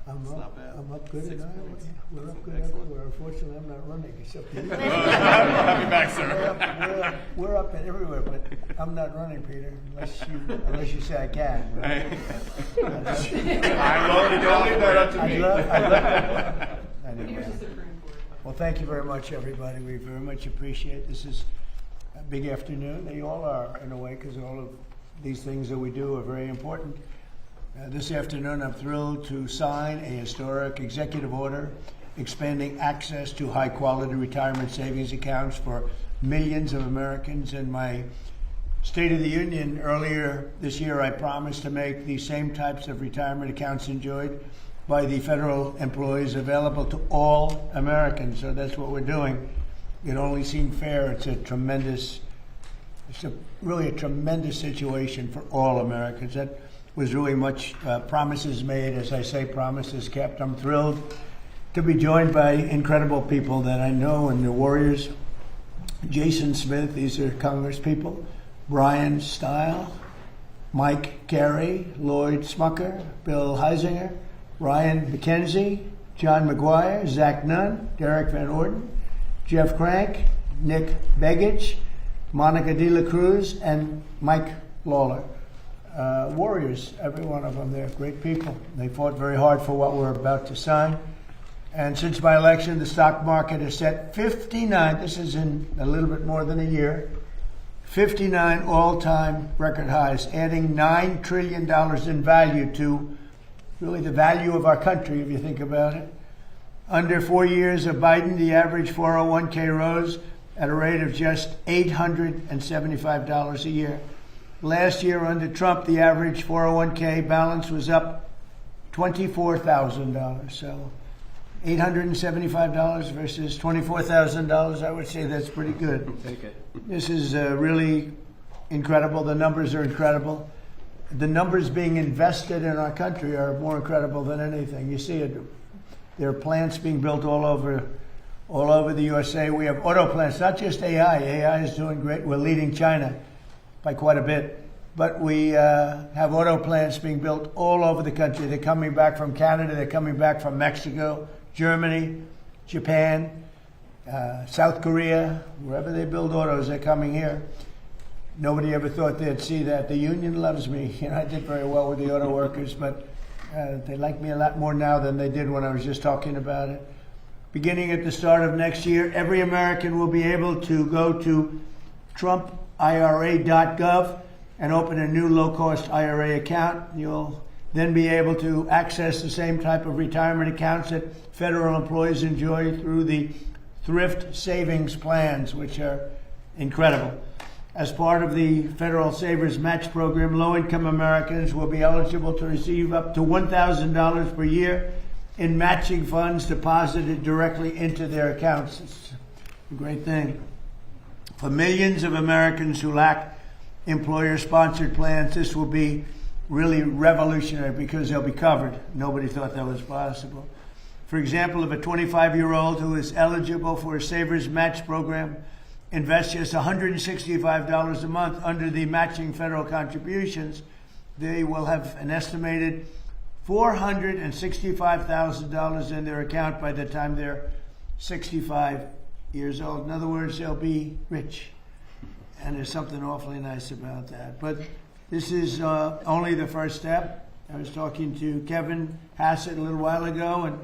I'm up good in Iowa. We're up good Excellent. everywhere. Unfortunately, I'm not running except here. We'll have you back, sir. We're up and everywhere, but I'm not running, Peter, unless you say I can. Right? Don't leave that up to me. Anyway. Well, thank you very much, everybody. We very much appreciate it. This is a big afternoon. They all are, in a way, because all of these things that we do are very important. This afternoon, I'm thrilled to sign a historic executive order expanding access to high-quality retirement savings accounts for millions of Americans. In my State of the Union earlier this year, I promised to make these same types of retirement accounts enjoyed by the federal employees available to all Americans. So that's what we're doing. It only seemed fair. It's really a tremendous situation for all Americans. That was really much promises made. As I say, promises kept. I'm thrilled to be joined by incredible people that I know and the warriors. Jason Smith, these are Congress people. Brian Stile, Mike Carey, Lloyd Smucker, Bill Heisinger, Ryan McKenzie, John McGuire, Zach Nunn, Derek Van Orden, Jeff Crank, Nick Begich, Monica De La Cruz, and Mike Lawler. Warriors, every one of them, they're great people. They fought very hard for what we're about to sign. And since my election, the stock market has set 59, this is in a little bit more than a year, 59 all-time record highs, adding $9 trillion in value to really the value of our country, if you think about it. Under 4 years of Biden, the average 401k rose at a rate of just $875 a year. Last year under Trump, the average 401k balance was up $24,000. So $875 versus $24,000, I would say that's pretty good. Take it. This is really incredible. The numbers are incredible. The numbers being invested in our country are more incredible than anything. You see it. There are plants being built all over the USA. We have auto plants, not just AI. AI is doing great. We're leading China by quite a bit. But we have auto plants being built all over the country. They're coming back from Canada. They're coming back from Mexico, Germany, Japan, South Korea. Wherever they build autos, they're coming here. Nobody ever thought they'd see that. The union loves me. You know, I did very well with the auto workers, but they like me a lot more now than they did when I was just talking about it. Beginning at the start of next year, every American will be able to go to TrumpIRA.gov and open a new low-cost IRA account. You'll then be able to access the same type of retirement accounts that federal employees enjoy through the thrift savings plans, which are incredible. As part of the Federal Savers Match Program, low-income Americans will be eligible to receive up to $1,000 per year in matching funds deposited directly into their accounts. It's a great thing. For millions of Americans who lack employer-sponsored plans, this will be really revolutionary because they'll be covered. Nobody thought that was possible. For example, if a 25-year-old who is eligible for a Savers Match Program invest just $165 a month under the matching federal contributions, they will have an estimated $465,000 in their account by the time they're 65 years old. In other words, they'll be rich. And there's something awfully nice about that. But this is only the first step. I was talking to Kevin Hassett a little while ago,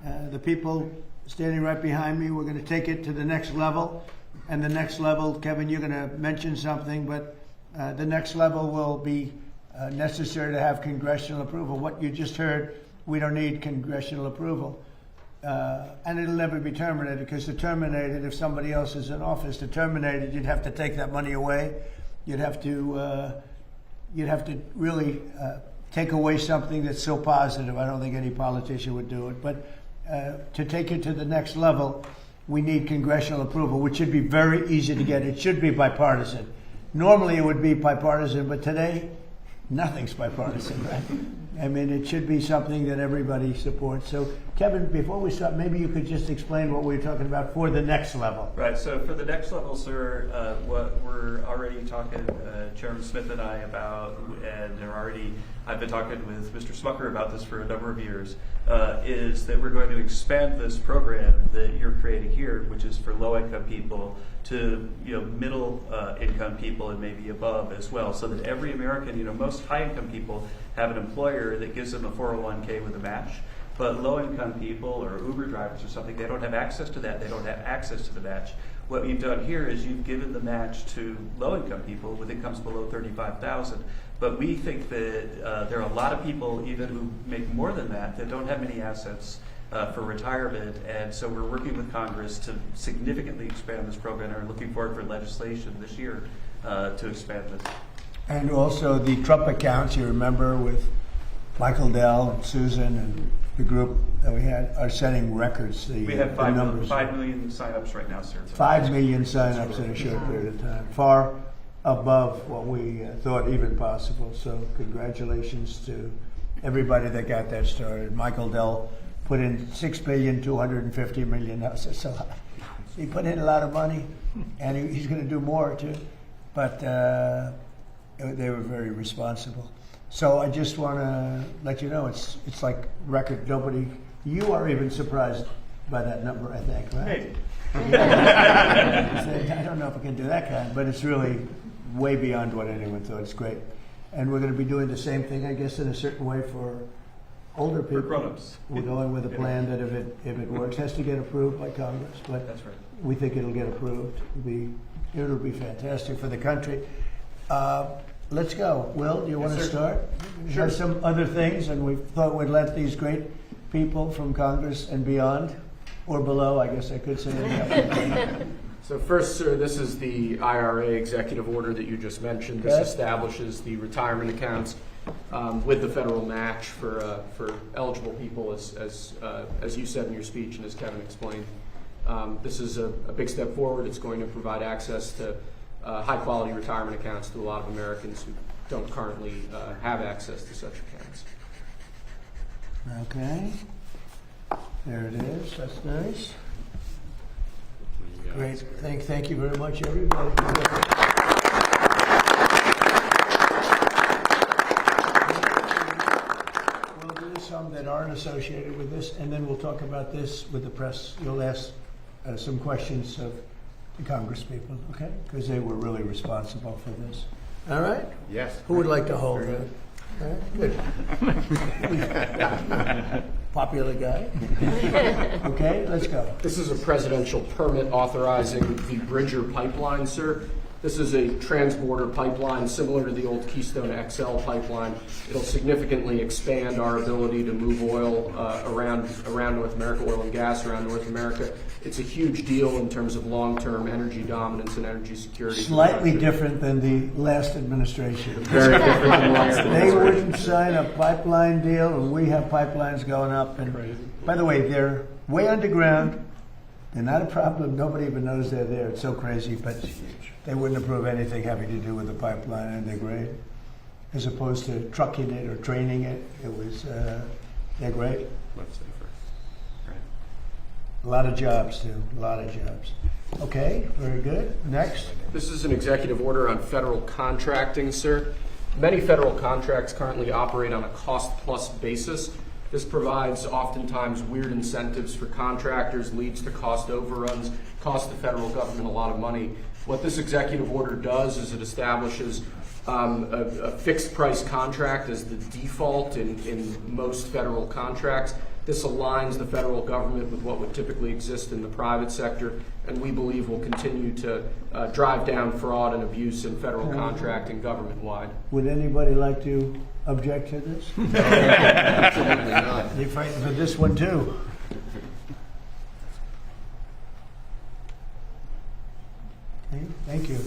and the people standing right behind me, we're going to take it to the next level. And the next level, Kevin, you're going to mention something, but the next level will be necessary to have congressional approval. What you just heard, we don't need congressional approval. And it'll never be terminated, because to terminate it, if somebody else is in office, to terminate it, you'd have to take that money away. You'd have to really take away something that's so positive. I don't think any politician would do it. But to take it to the next level, we need congressional approval, which should be very easy to get. It should be bipartisan. Normally it would be bipartisan, but today nothing's bipartisan, right? I mean, it should be something that everybody supports. So, Kevin, before we start, maybe you could just explain what we're talking about for the next level. Right. So for the next level, sir, what we're already talking, Chairman Smith and I, about, and there are already I've been talking with Mr. Smucker about this for a number of years, is that we're going to expand this program that you're creating here, which is for low-income people, to middle income people and maybe above as well, so that every American, most high-income people have an employer that gives them a 401k with a match. But low-income people or Uber drivers or something, they don't have access to that. They don't have access to the match. What you've done here is you've given the match to low-income people with incomes below $35,000. But we think that there are a lot of people, even who make more than that don't have many assets for retirement. And so we're working with Congress to significantly expand this program and are looking forward for legislation this year to expand this. And also the Trump accounts, you remember, with Michael Dell and Susan and the group that we had are setting records. We have 5 million signups right now, sir. 5 million signups in a short period of time, far above what we thought even possible. So congratulations to everybody that got that started. Michael Dell put in $6.25 billion. So he put in a lot of money, and he's going to do more too. But they were very responsible. So I just want to let you know it's like record. You are even surprised by that number, I think, right? Hey. I don't know if I can do that kind, but it's really way beyond what anyone thought. It's great. And we're going to be doing the same thing, I guess, in a certain way for older people. For grown-ups. We're going with a plan that if it works, has to get approved by Congress. But That's right. we think it'll get approved. It'll be fantastic for the country. Let's go. Will, do you want to start? We Sure. have some other things, and we thought we'd let these great people from Congress and beyond, or below, I guess I could say. So first, sir, this is the IRA executive order that you just mentioned. This Okay. establishes the retirement accounts with the federal match for eligible people, as you said in your speech and as Kevin explained. This is a big step forward. It's going to provide access to high-quality retirement accounts to a lot of Americans who don't currently have access to such accounts. Okay. There it is. That's nice. Great. Thank you very much, everybody. We'll do some that aren't associated with this, and then we'll talk about this with the press. You'll ask some questions of the Congress people, okay? Because they were really responsible for this. All right? Yes. Who would like to hold it? Good. Popular guy. Okay, let's go. This is a presidential permit authorizing the Bridger pipeline, sir. This is a transborder pipeline similar to the old Keystone XL pipeline. It'll significantly expand our ability to move oil around North America, oil and gas around North America. It's a huge deal in terms of long-term energy dominance and energy security. Slightly different than the last administration. Very different than last They wouldn't sign a pipeline deal, and we have pipelines going up. And by the way, they're way underground. They're not a problem. Nobody even knows they're there. It's so crazy, but they wouldn't approve anything having to do with the pipeline, and they're great. As opposed to trucking it or training it, they're great. Much safer. Right. A lot of jobs, too. A lot of jobs. Okay, very good. Next. This is an executive order on federal contracting, sir. Many federal contracts currently operate on a cost-plus basis. This provides oftentimes weird incentives for contractors, leads to cost overruns, costs the federal government a lot of money. What this executive order does is it establishes a fixed price contract as the default in most federal contracts. This aligns the federal government with what would typically exist in the private sector, and we believe will continue to drive down fraud and abuse in federal contracting government-wide. Would anybody like to object to this? Absolutely not. You're fighting for this one, too. Okay, thank you.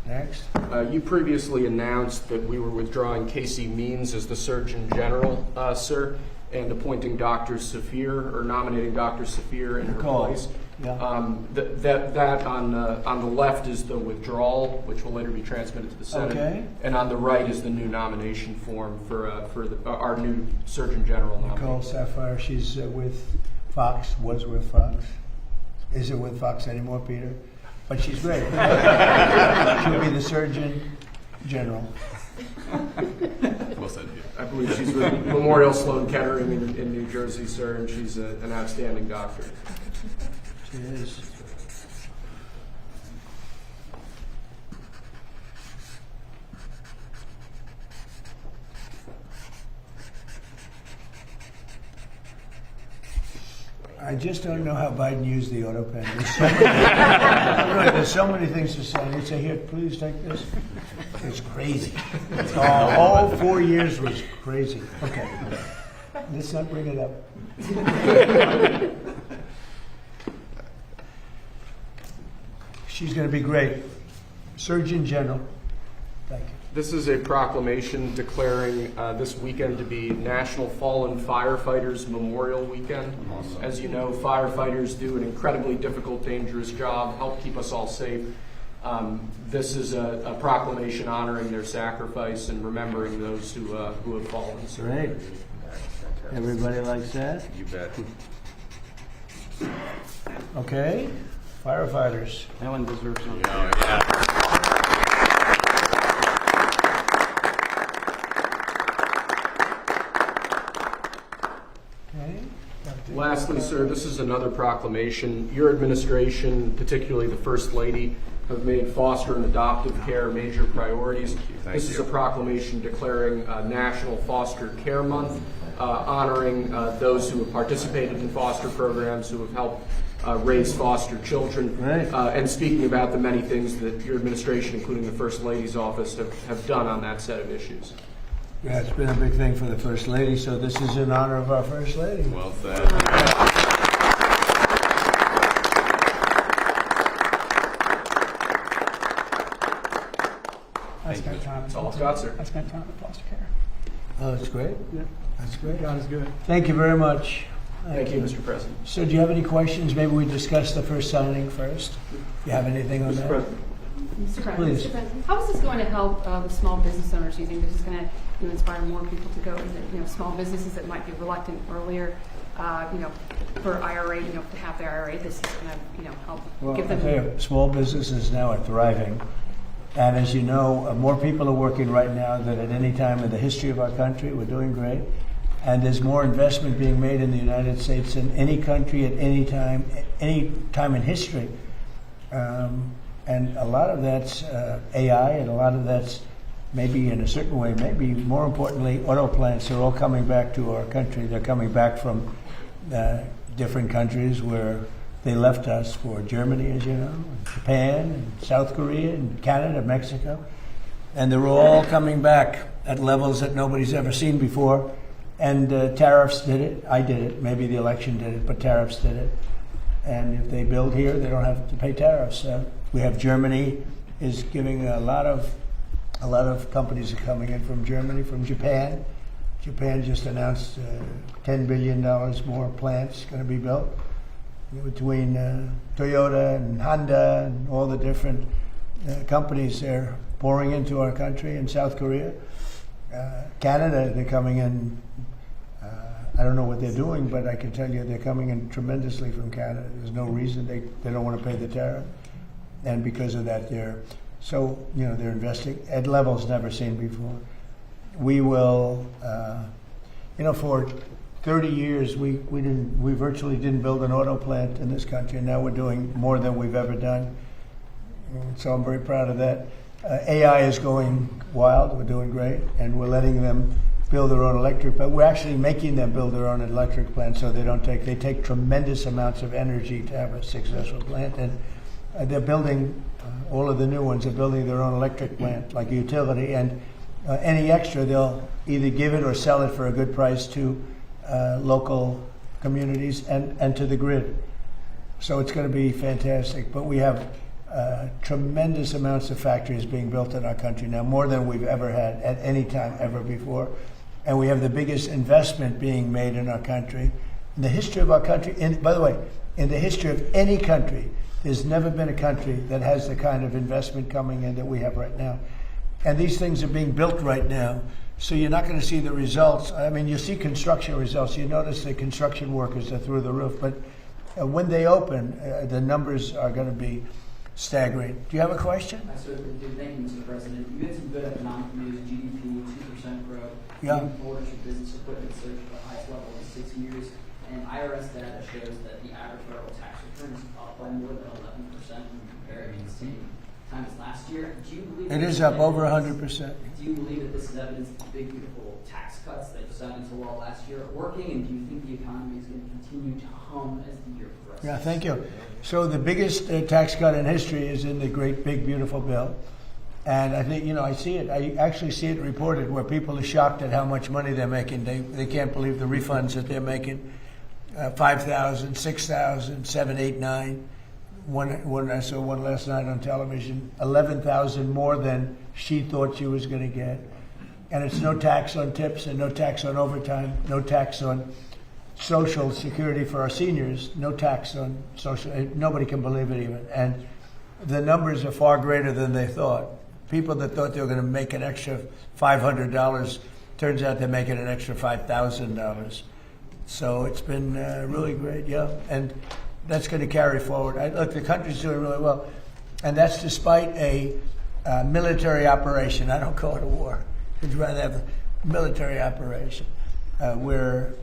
Next. You previously announced that we were withdrawing Casey Means as the Surgeon General, sir, and appointing Dr. Saphir, or nominating Dr. Saphir in her Nicole. place. Yeah. That on the left is the withdrawal, which will later be transmitted to the Senate, Okay. and on the right is the new nomination form for our new Surgeon General nominee. Nicole Sapphire, she's with Fox, was with Fox. Isn't with Fox anymore, Peter? But she's great. She'll be the Surgeon General. Well said, I believe she's with Memorial Sloan Kettering in New Jersey, sir, and she's an outstanding doctor. She is. I just don't know how Biden used the auto pen. There's so many things to say. They say, here, please take this. It's crazy. All 4 years was crazy. Okay. Let's not bring it up. She's going to be great. Surgeon General. Thank you. This is a proclamation declaring this weekend to be National Fallen Firefighters Memorial Weekend. Awesome. As you know, firefighters do an incredibly difficult, dangerous job, help keep us all safe. This is a proclamation honoring their sacrifice and remembering those who have fallen. So Great. Everybody likes that? You bet. Okay. Firefighters. That one deserves some. Okay. lastly, sir, this is another proclamation. Your administration, particularly the First Lady, have made foster and adoptive care major priorities. This is a proclamation declaring National Foster Care Month, honoring those who have participated in foster programs, who have helped raise foster children, and speaking about the many things that your administration, including the First Lady's office, have done on that set of issues. Yeah, it's been a big thing for the First Lady, so this is in honor of our First Lady. Well said. I spent time. That's all I've got, sir. I spent time in foster care. Oh, that's great. Yeah. That's great. God is good. Thank you very much. Thank you, Mr. President. So do you have any questions? Maybe we discuss the first signing first. You have anything on that? Mr. President, Please. Mr. President, how is this going to help with small business owners? Do you think this is going to inspire more people to go into small businesses that might be reluctant earlier, for IRA, to have their IRA? This is going to help give them. I'll tell you, small businesses now are thriving. And as you know, more people are working right now than at any time in the history of our country. We're doing great. And there's more investment being made in the United States than any country at any time in history. And a lot of that's AI, and a lot of that's maybe in a certain way, maybe more importantly, auto plants are all coming back to our country. They're coming back from different countries where they left us, for Germany, as you know, and Japan, and South Korea, and Canada, Mexico. And they're all coming back at levels that nobody's ever seen before. And tariffs did it. I did it. Maybe the election did it, but tariffs did it. And if they build here, they don't have to pay tariffs. We have Germany is giving a lot of companies are coming in from Germany, from Japan. Japan just announced $10 billion more plants going to be built between Toyota and Honda and all the different companies they're pouring into our country. In South Korea, Canada, they're coming in. I don't know what they're doing, but I can tell you they're coming in tremendously from Canada. There's no reason they don't want to pay the tariff, and because of that, they're investing at levels never seen before. We will, for 30 years we virtually didn't build an auto plant in this country, and now we're doing more than we've ever done. So I'm very proud of that. AI is going wild. We're doing great, and we're letting them build their own electric plant. We're actually making them build their own electric plant, so they take tremendous amounts of energy to have a successful plant. And they're building all of the new ones. They're building their own electric plant, like a utility, and any extra they'll either give it or sell it for a good price to local communities and to the grid. So it's going to be fantastic. But we have tremendous amounts of factories being built in our country now, more than we've ever had at any time ever before. And we have the biggest investment being made in our country. In the history of our country, by the way, in the history of any country, there's never been a country that has the kind of investment coming in that we have right now. And these things are being built right now. So you're not going to see the results. I mean, you see construction results. You notice the construction workers are through the roof. But when they open, the numbers are going to be staggering. Do you have a question? I certainly do. Thank you, Mr. President. You had some good economic news, GDP, 2% growth. Yeah. Moving forward, your business equipment surged to the highest level in 6 years. And IRS data shows that the average federal tax return is up by more than 11% when you compare it to the same time as last year. Do you believe It is up over 100%. Do you believe that this is evidence that the big, beautiful tax cuts that you signed into law last year are working? And do you think the economy is going to continue to hum as the year progresses? Yeah, thank you. So the biggest tax cut in history is in the great, big, beautiful bill. And I think, I see it. I actually see it reported where people are shocked at how much money they're making. They can't believe the refunds that they're making. 5,000, 6,000, 7, 8, 9. I saw one last night on television, 11,000 more than she thought she was going to get. And it's no tax on tips and no tax on overtime, no tax on Social Security for our seniors, no tax on social. Nobody can believe it even. And the numbers are far greater than they thought. People that thought they were going to make an extra $500, turns out they're making an extra $5,000. So it's been really great, yeah. And that's going to carry forward. Look, the country's doing really well. And that's despite a military operation. I don't call it a war. I'd rather have a military operation. We're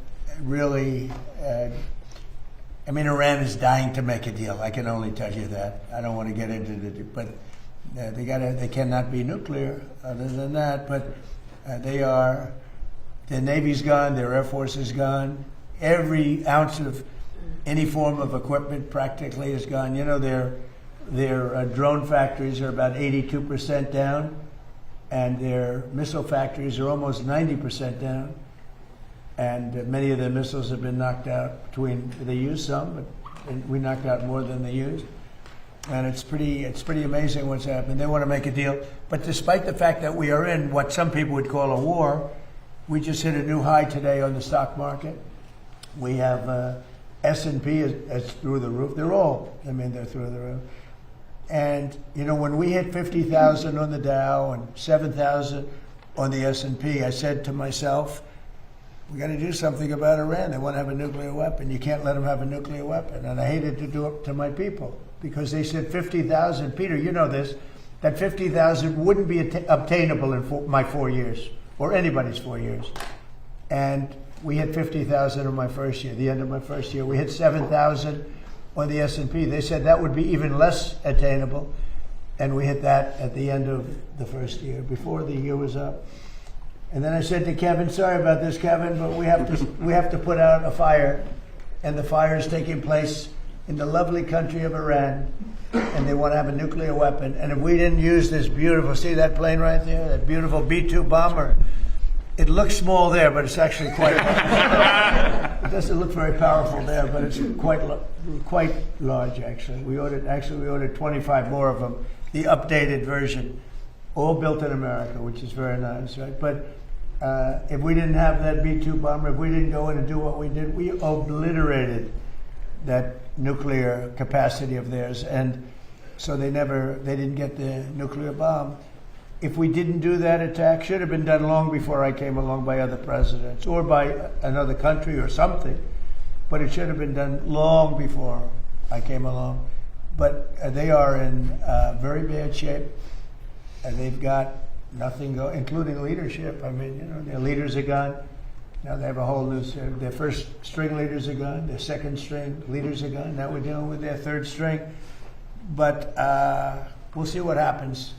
really, Iran is dying to make a deal. I can only tell you that. I don't want to get into it, but they cannot be nuclear other than that. But their Navy's gone, their Air Force is gone. Every ounce of any form of equipment practically is gone. Their drone factories are about 82% down, and their missile factories are almost 90% down. And many of their missiles have been knocked out. They used some, but we knocked out more than they used. And it's pretty amazing what's happened. They want to make a deal. But despite the fact that we are in what some people would call a war, we just hit a new high today on the stock market. We have S&P is through the roof. They're through the roof. And, when we hit 50,000 on the Dow and 7,000 on the S&P, I said to myself, we got to do something about Iran. They want to have a nuclear weapon. You can't let them have a nuclear weapon. And I hated to do it to my people because they said 50,000. Peter, you know this, that 50,000 wouldn't be obtainable in my 4 years or anybody's 4 years. And we hit 50,000 in my first year, the end of my first year. We hit 7,000 on the S&P. They said that would be even less attainable. And we hit that at the end of the first year, before the year was up. And then I said to Kevin, sorry about this, Kevin, but we have to put out a fire. And the fire is taking place in the lovely country of Iran. And they want to have a nuclear weapon. And if we didn't use this beautiful, see that plane right there? That beautiful B-2 bomber. It looks small there, but it's actually quite it doesn't look very powerful there, but it's quite large, actually. We ordered 25 more of them, the updated version, all built in America, which is very nice, right? But if we didn't have that B-2 bomber, if we didn't go in and do what we did, we obliterated that nuclear capacity of theirs. And so they didn't get the nuclear bomb. If we didn't do that attack, should have been done long before I came along by other presidents or by another country or something, but it should have been done long before I came along. But they are in very bad shape, and they've got nothing going, including leadership. Their leaders are gone. Now they have a whole new, their first string leaders are gone, their second string leaders are gone. Now we're dealing with their third string. But we'll see what happens.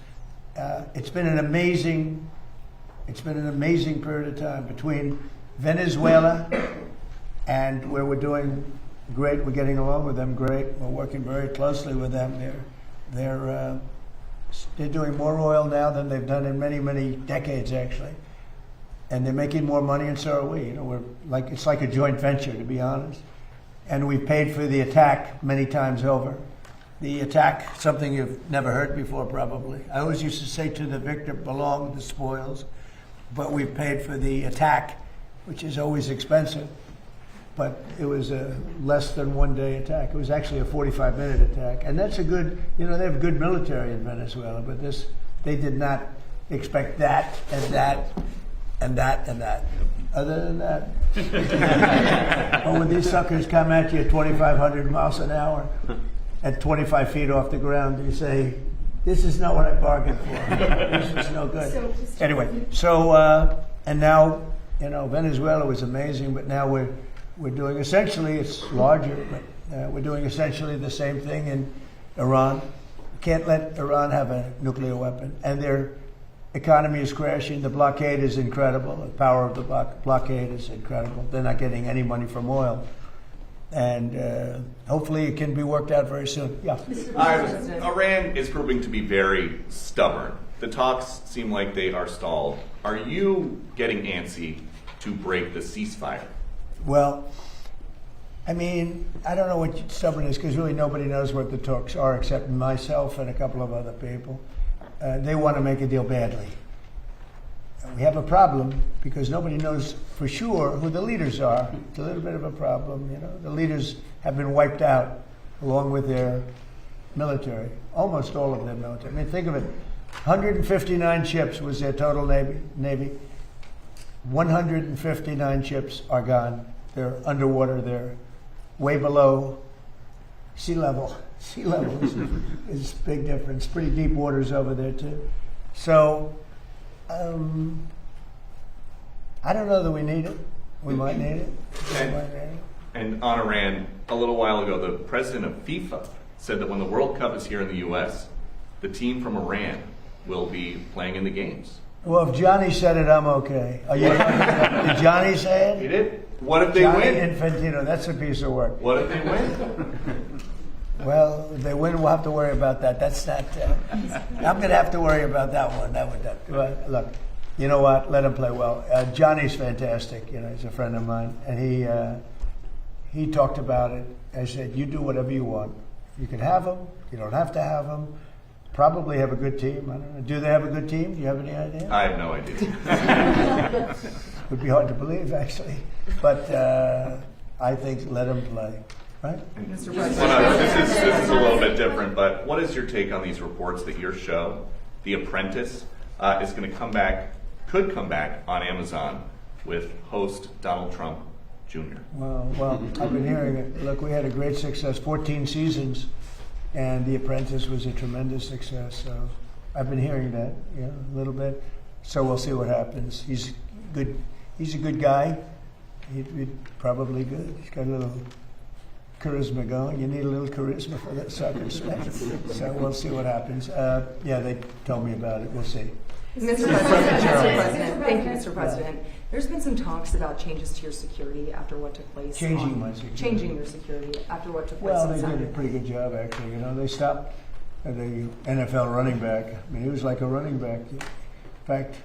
It's been an amazing period of time between Venezuela and where we're doing great. We're getting along with them great. We're working very closely with them. They're doing more oil now than they've done in many, many decades, actually. And they're making more money, and so are we. It's like a joint venture, to be honest. And we paid for the attack many times over. The attack, something you've never heard before, probably. I always used to say to the victor, belong the spoils, but we paid for the attack, which is always expensive. But it was a less than 1 day attack. It was actually a 45-minute attack. And that's a good, they have a good military in Venezuela, but they did not expect that and that and that and that. Other than that, when these suckers come at you at 2,500 miles an hour, at 25 feet off the ground, you say, this is not what I bargained for. This is no good. Anyway, so, and now, Venezuela was amazing, but now we're doing essentially, it's larger, but we're doing essentially the same thing in Iran. Can't let Iran have a nuclear weapon. And their economy is crashing. The blockade is incredible. The power of the blockade is incredible. They're not getting any money from oil. And hopefully it can be worked out very soon. Yeah. Iran is proving to be very stubborn. The talks seem like they are stalled. Are you getting antsy to break the ceasefire? Well, I mean, I don't know what stubborn is because really nobody knows what the talks are except myself and a couple of other people. They want to make a deal badly. We have a problem because nobody knows for sure who the leaders are. It's a little bit of a problem, The leaders have been wiped out along with their military, almost all of their military. I mean, think of it. 159 ships was their total Navy. 159 ships are gone. They're underwater. They're way below sea level. Sea level is a big difference. Pretty deep waters over there, too. So, I don't know that we need it. We might need it. And on Iran, a little while ago, the president of FIFA said that when the World Cup is here in the U.S., the team from Iran will be playing in the games. Well, if Johnny said it, I'm okay. Did Johnny say it? He did. What if they Johnny win? Infantino, that's a piece of work. What if they win? Well, if they win, we'll have to worry about that. That's not. I'm going to have to worry about that one. But look, you know what? Let him play well. Johnny's fantastic. He's a friend of mine, and he talked about it. I said, you do whatever you want. You can have him. You don't have to have him. Probably have a good team. I don't know. Do they have a good team? Do you have any idea? I have no idea. Would be hard to believe, actually. But I think let him play. Right? Mr. President. This is a little bit different, but what is your take on these reports that your show, The Apprentice, is going to could come back on Amazon with host Donald Trump Jr.? Well, I've been hearing it. Look, we had a great success, 14 seasons, and The Apprentice was a tremendous success. So I've been hearing that, a little bit. So we'll see what happens. He's good. He's a good guy. He'd probably good. He's got a little charisma going. You need a little charisma for that soccer spec. So we'll see what happens. They told me about it. We'll see. Mr. President, thank you, Mr. President. There's been some talks about changes to your security after what took place. Changing my security. Changing your security after what took place. Well, they did a pretty good job, actually. They stopped the NFL running back. I mean, he was like a running back. In fact,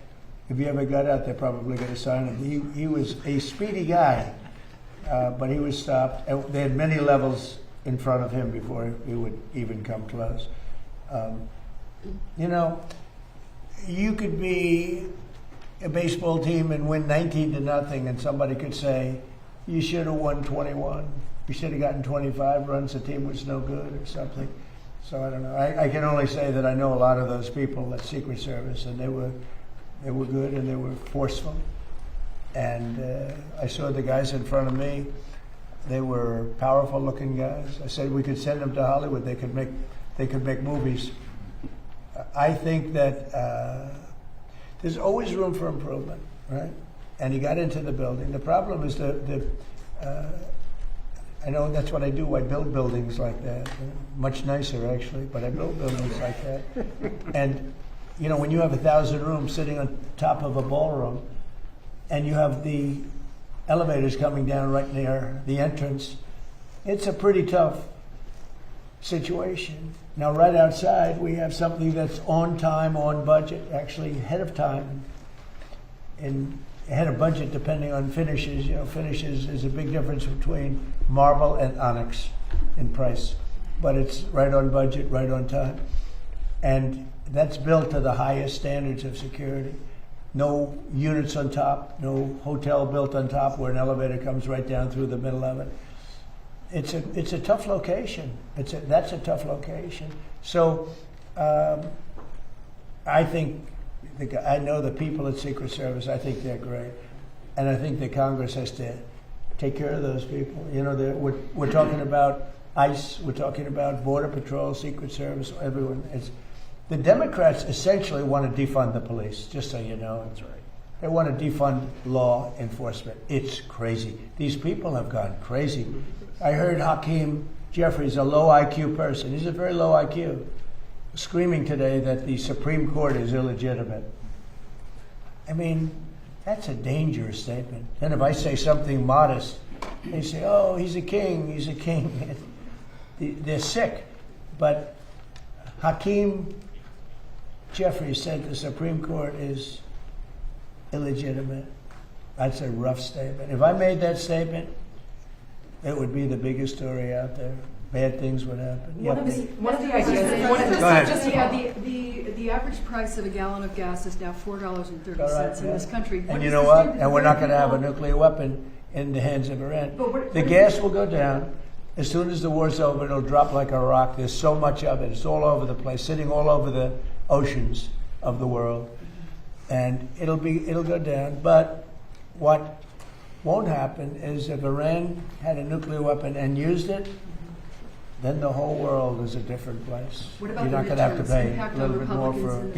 if he ever got out, they're probably going to sign him. He was a speedy guy. But he was stopped. They had many levels in front of him before he would even come close. You could be a baseball team and win 19-0, and somebody could say, you should have won 21. You should have gotten 25 runs. The team was no good or something. So I don't know. I can only say that I know a lot of those people at Secret Service, and they were good and they were forceful. And I saw the guys in front of me. They were powerful-looking guys. I said we could send them to Hollywood. They could make movies. I think that there's always room for improvement, right? And he got into the building. The problem is I know that's what I do. I build buildings like that. Much nicer, actually, but I build buildings like that. And when you have 1,000 rooms sitting on top of a ballroom, and you have the elevators coming down right near the entrance, it's a pretty tough situation. Now, right outside, we have something that's on time, on budget, actually ahead of time, and ahead of budget depending on finishes. Finishes is a big difference between marble and onyx in price, but it's right on budget, right on time. And that's built to the highest standards of security. No units on top, no hotel built on top where an elevator comes right down through the middle of it. It's a tough location. That's a tough location. So I think I know the people at Secret Service. I think they're great, and I think the Congress has to take care of those people. We're talking about ICE, we're talking about Border Patrol, Secret Service, everyone. The Democrats essentially want to defund the police, just so you know. That's right. They want to defund law enforcement. It's crazy. These people have gone crazy. I heard Hakeem Jeffries, a low IQ person, he's a very low IQ, screaming today that the Supreme Court is illegitimate. I mean, that's a dangerous statement. Then if I say something modest, they say, oh, he's a king, he's a king. They're sick. But Hakeem Jeffries said the Supreme Court is illegitimate. That's a rough statement. If I made that statement, it would be the biggest story out there. Bad things would happen. One of the ideas. Go ahead. Just, yeah, the average price of a gallon of gas is now $4.30 in this country. And you know what? And we're not going to have a nuclear weapon in the hands of Iran. The gas will go down. As soon as the war's over, it'll drop like a rock. There's so much of it. It's all over the place, sitting all over the oceans of the world. And it'll go down. But what won't happen is if Iran had a nuclear weapon and used it, then the whole world is a different place. What about You're the not going to have to returns, pay impact a little on bit more Republicans for in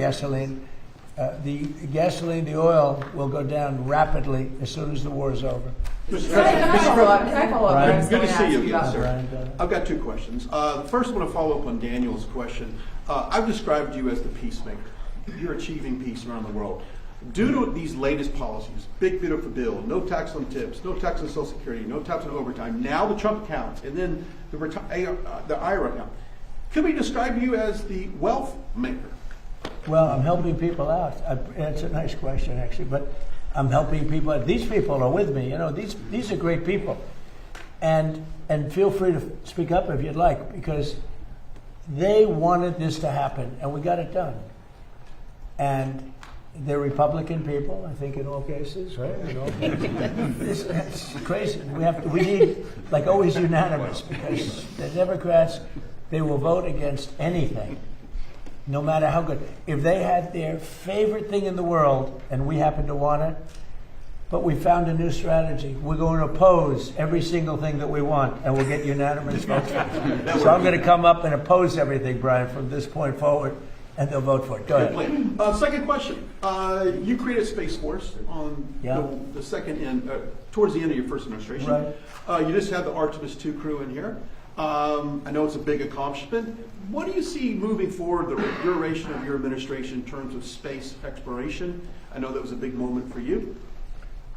the- gasoline. The oil will go down rapidly as soon as the war is over. Can I follow up? Brian, I was good to gonna see ask you again, about- sir. Brian, go ahead. I've got two questions. First, I want to follow up on Daniel's question. I've described you as the peacemaker. You're achieving peace around the world. Due to these latest policies, big beautiful bill, no tax on tips, no tax on Social Security, no tax on overtime, now the Trump account, and then the IRA account. Could we describe you as the wealth maker? Well, I'm helping people out. That's a nice question, actually, but I'm helping people out. These people are with me. You know, these are great people, and feel free to speak up if you'd like, because they wanted this to happen, and we got it done. And they're Republican people, I think, in all cases, right? In all cases. It's crazy. We need, like, always unanimous, because the Democrats, they will vote against anything, no matter how good. If they had their favorite thing in the world and we happen to want it, but we found a new strategy. We're going to oppose every single thing that we want, and we'll get unanimous votes. So I'm going to come up and oppose everything, Brian, from this point forward, and they'll vote for it. Go ahead. Second question. You created Space Force on the second end, towards the end of your first administration. Right. You just had the Artemis II crew in here. I know it's a big accomplishment. What do you see moving forward, the duration of your administration in terms of space exploration? I know that was a big moment for you.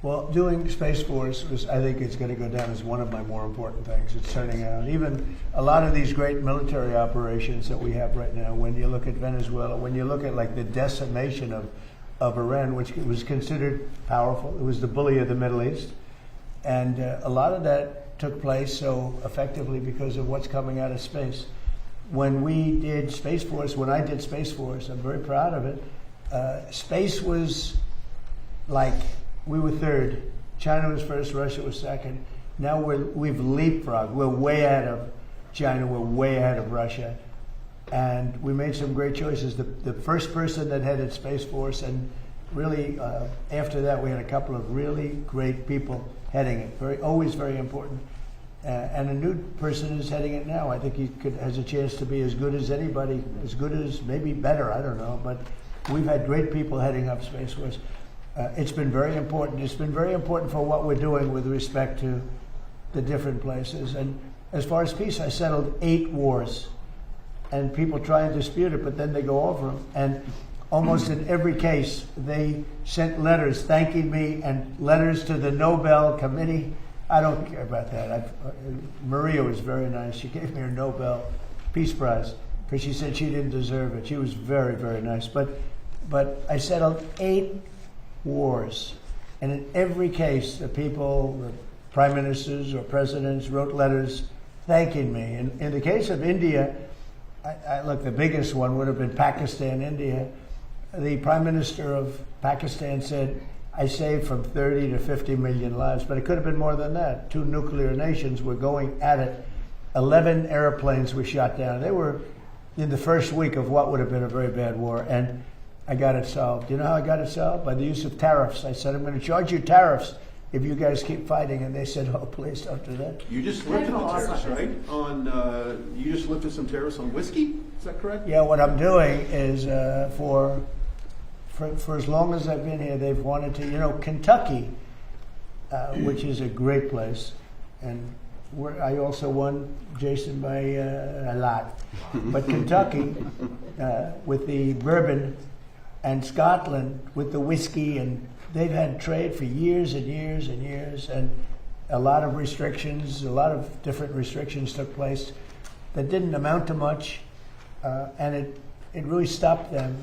Well, doing Space Force I think it's going to go down as one of my more important things. It's turning out. Even a lot of these great military operations that we have right now, when you look at Venezuela, when you look at like the decimation of Iran, which was considered powerful, it was the bully of the Middle East. And a lot of that took place so effectively because of what's coming out of space. When we did Space Force, when I did Space Force, I'm very proud of it. Space was like, we were third. China was first, Russia was second. Now we've leapfrogged. We're way ahead of China, we're way ahead of Russia. And we made some great choices. The first person that headed Space Force, and really after that we had a couple of really great people heading it. Always very important. And a new person is heading it now. I think he has a chance to be as good as anybody, as good as, maybe better, I don't know. But we've had great people heading up Space Force. It's been very important. It's been very important for what we're doing with respect to the different places. And as far as peace, I settled 8 wars. And people try and dispute it, but then they go over them. And almost in every case, they sent letters thanking me and letters to the Nobel Committee. I don't care about that. Maria was very nice. She gave me her Nobel Peace Prize because she said she didn't deserve it. She was very, very nice. But I settled 8 wars. And in every case, the people, the prime ministers or presidents wrote letters thanking me. And in the case of India, look, the biggest one would have been Pakistan, India. The prime minister of Pakistan said, I saved from 30 to 50 million lives, but it could have been more than that. 2 nuclear nations were going at it. 11 airplanes were shot down. They were in the first week of what would have been a very bad war, and I got it solved. You know how I got it solved? By the use of tariffs. I said, I'm going to charge you tariffs if you guys keep fighting. And they said, oh, please don't do that. You just lifted the tariffs, right? You just lifted some tariffs on whiskey. Is that correct? Yeah, what I'm doing is for as long as I've been here, they've wanted to, Kentucky, which is a great place, and I also won, Jason, by a lot. But Kentucky, with the bourbon, and Scotland with the whiskey, and they've had trade for years and years and years, and a lot of restrictions, a lot of different restrictions took place that didn't amount to much, and it really stopped them.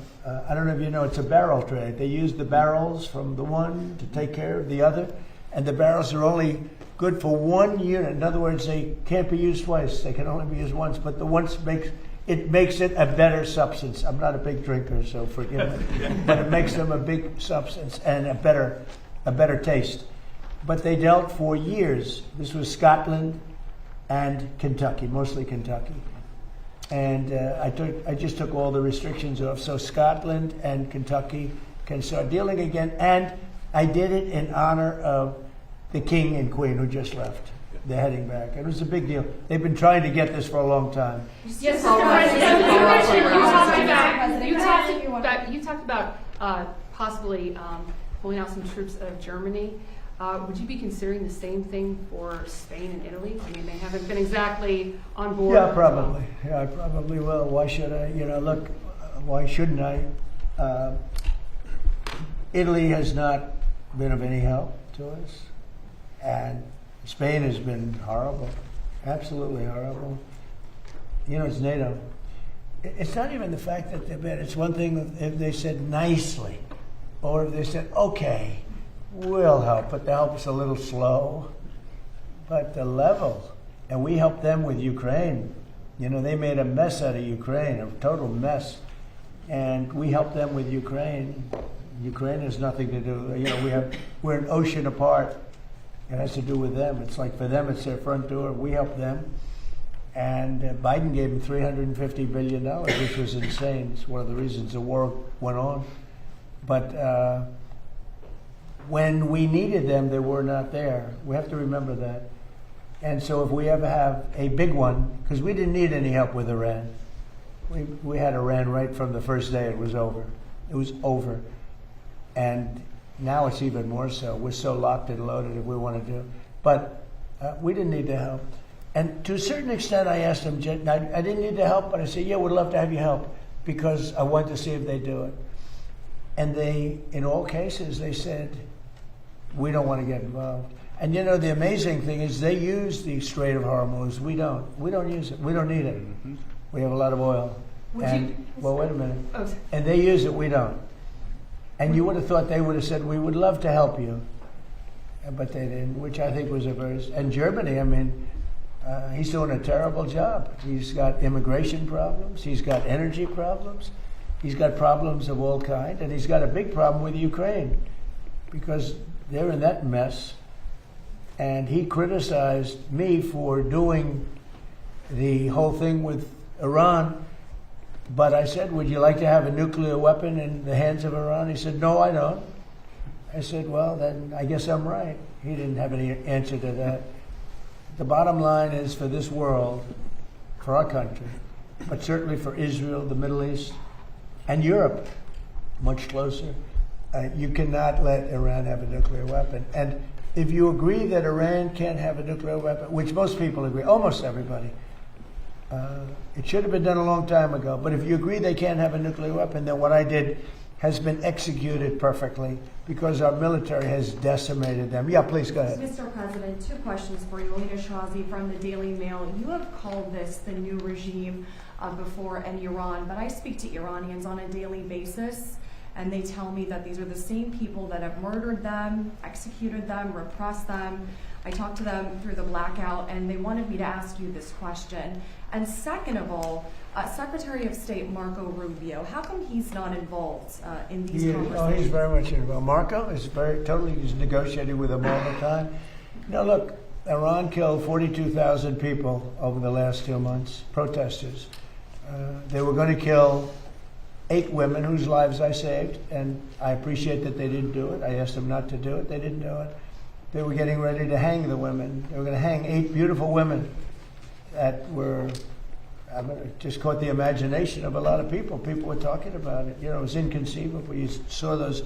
I don't know if you know, it's a barrel trade. They use the barrels from the one to take care of the other, and the barrels are only good for one unit. In other words, they can't be used twice. They can only be used once, but the once makes it a better substance. I'm not a big drinker, so forgive me, but it makes them a big substance and a better taste. But they dealt for years. This was Scotland and Kentucky, mostly Kentucky. And I just took all the restrictions off. So Scotland and Kentucky can start dealing again. And I did it in honor of the King and Queen who just left. They're heading back. It was a big deal. They've been trying to get this for a long time. Yes, you talked about possibly pulling out some troops out of Germany. Would you be considering the same thing for Spain and Italy? I mean, they haven't been exactly on board. Yeah, probably. Yeah, I probably will. Why should I? Look, why shouldn't I? Italy has not been of any help to us, and Spain has been horrible, absolutely horrible. It's NATO. It's not even the fact that they're bad. It's one thing if they said nicely, or if they said, okay, we'll help, but the help is a little slow. But the level, and we helped them with Ukraine. They made a mess out of Ukraine, a total mess. And we helped them with Ukraine. Ukraine has nothing to do, we're an ocean apart. It has to do with them. It's like for them, it's their front door. We help them. And Biden gave them $350 billion, which was insane. It's one of the reasons the war went on. But when we needed them, they were not there. We have to remember that. And so if we ever have a big one, because we didn't need any help with Iran. We had Iran right from the first day it was over. It was over. And now it's even more so. We're so locked and loaded if we want to do. But we didn't need the help. And to a certain extent, I asked them, I didn't need the help, but I said, yeah, we'd love to have you help because I want to see if they do it. And they, in all cases, they said, we don't want to get involved. And the amazing thing is they use the Strait of Hormuz. We don't. We don't use it. We don't need it. We have a lot of oil. Wait a minute. Oh. And they use it, we don't. And you would have thought they would have said, we would love to help you. But they didn't, which I think was a very... And Germany, he's doing a terrible job. He's got immigration problems. He's got energy problems. He's got problems of all kinds. And he's got a big problem with Ukraine because they're in that mess. And he criticized me for doing the whole thing with Iran. But I said, would you like to have a nuclear weapon in the hands of Iran? He said, no, I don't. I said, well, then I guess I'm right. He didn't have any answer to that. The bottom line is for this world, for our country, but certainly for Israel, the Middle East, and Europe, much closer, you cannot let Iran have a nuclear weapon. And if you agree that Iran can't have a nuclear weapon, which most people agree, almost everybody, it should have been done a long time ago. But if you agree they can't have a nuclear weapon, then what I did has been executed perfectly because our military has decimated them. Yeah, please go ahead. Mr. President, two questions for you. Alina Shazi from the Daily Mail. You have called this the new regime before in Iran, but I speak to Iranians on a daily basis, and they tell me that these are the same people that have murdered them, executed them, repressed them. I talked to them through the blackout, and they wanted me to ask you this question. And second of all, Secretary of State Marco Rubio, how come he's not involved in these conversations? Oh, he's very much involved. Marco is he's negotiating with them all the time. Look, Iran killed 42,000 people over the last 2 months, protesters. They were going to kill 8 women whose lives I saved, and I appreciate that they didn't do it. I asked them not to do it. They didn't do it. they were getting ready to hang the women. They were going to hang 8 beautiful women that were, just caught the imagination of a lot of people. People were talking about it. You know, it was inconceivable. You saw those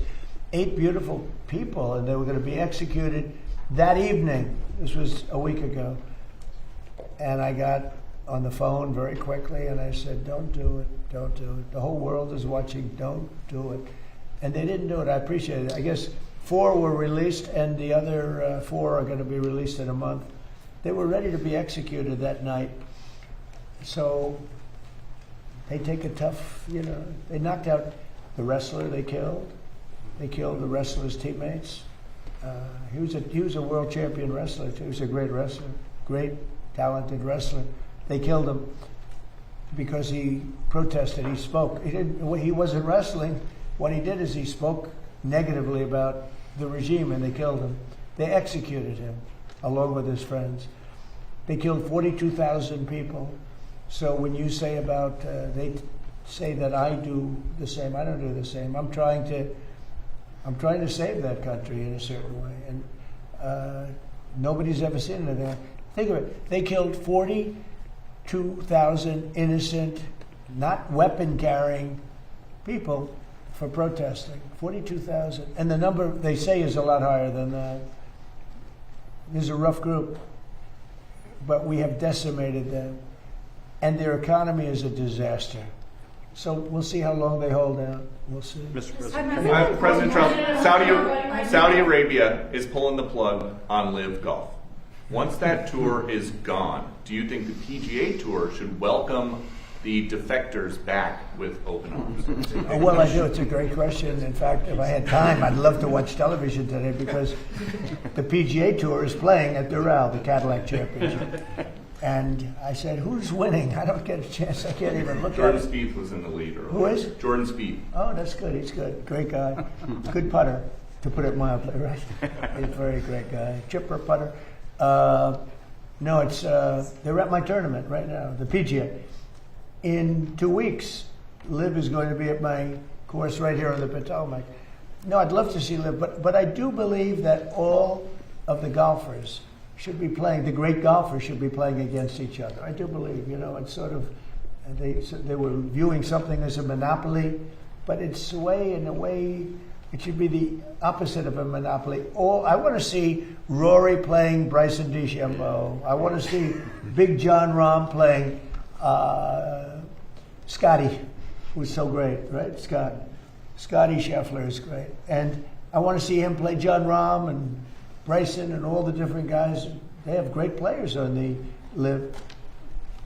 8 beautiful people, and they were going to be executed that evening. This was a week ago. And I got on the phone very quickly, and I said, don't do it, don't do it. The whole world is watching, don't do it. And they didn't do it. I appreciate it. I guess 4 were released, and the other 4 are going to be released in a month. They were ready to be executed that night. So they take a tough, you know, they knocked out the wrestler they killed. They killed the wrestler's teammates. He was a world champion wrestler, too. He was a great wrestler, great, talented wrestler. They killed him because he protested. He spoke. He wasn't wrestling. What he did is he spoke negatively about the regime, and they killed him. They executed him along with his friends. They killed 42,000 people. So when you say about, they say that I do the same, I don't do the same. I'm trying to save that country in a certain way, and nobody's ever seen it. Think of it. They killed 42,000 innocent, not weapon-carrying people for protesting. 42,000. And the number they say is a lot higher than that. There's a rough group, but we have decimated them. And their economy is a disaster. So we'll see how long they hold out. We'll see. Mr. President. President Trump, Saudi Arabia is pulling the plug on Live Golf. Once that tour is gone, do you think the PGA Tour should welcome the defectors back with open arms? Well, I do. It's a great question. In fact, if I had time, I'd love to watch television today because the PGA Tour is playing at Doral, the Cadillac Championship. And I said, who's winning? I don't get a chance. I can't even look Jordan at it. Spieth was in the lead earlier. Who is? Jordan Spieth. Oh, that's good. He's good. Great guy. Good putter, to put it mildly, right? He's a very great guy. Chipper putter. No, it's they're at my tournament right now, the PGA. In 2 weeks, Liv is going to be at my course right here on the Potomac. No, I'd love to see Liv, but I do believe that all of the golfers should be playing, the great golfers should be playing against each other. I do believe, you know, it's sort of, they were viewing something as a monopoly, but it's in a way, it should be the opposite of a monopoly. I want to see Rory playing Bryson DeChambeau. I want to see Big John Rahm playing Scotty, who's so great, right? Scotty Scheffler is great. And I want to see him play John Rahm and Bryson and all the different guys. They have great players on the Live.